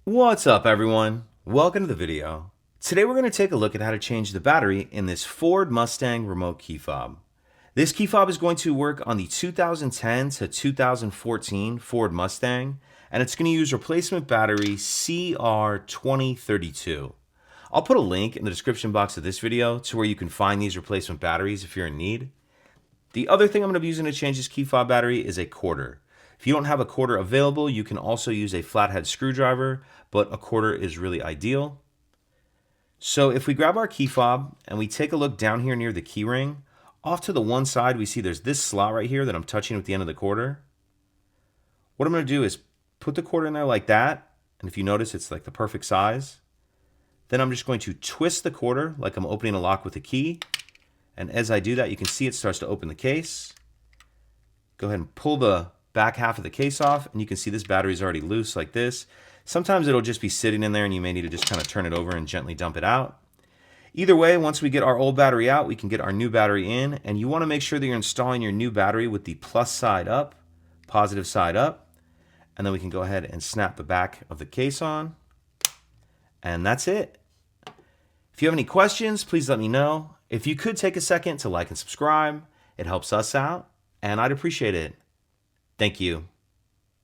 What's up, everyone? Welcome to the video. Today we're going to take a look at how to change the battery in this Ford Mustang remote key fob. This key fob is going to work on the 2010 to 2014 Ford Mustang, and it's going to use replacement battery CR2032. I'll put a link in the description box of this video to where you can find these replacement batteries if you're in need. The other thing I'm going to be using to change this key fob battery is a quarter. If you don't have a quarter available, you can also use a flathead screwdriver, but a quarter is really ideal. So if we grab our key fob and we take a look down here near the key ring, off to the one side we see there's this slot right here that I'm touching with the end of the quarter. What I'm going to do is put the quarter in there like that, and if you notice it's like the perfect size. Then I'm just going to twist the quarter like I'm opening a lock with a key, and as I do that you can see it starts to open the case. Go ahead and pull the back half of the case off, and you can see this battery is already loose like this. Sometimes it'll just be sitting in there and you may need to just kind of turn it over and gently dump it out. Either way, once we get our old battery out, we can get our new battery in, and you want to make sure that you're installing your new battery with the plus side up, positive side up, and then we can go ahead and snap the back of the case on, and that's it. If you have any questions, please let me know. If you could take a second to like and subscribe, it helps us out, and I'd appreciate it. Thank you.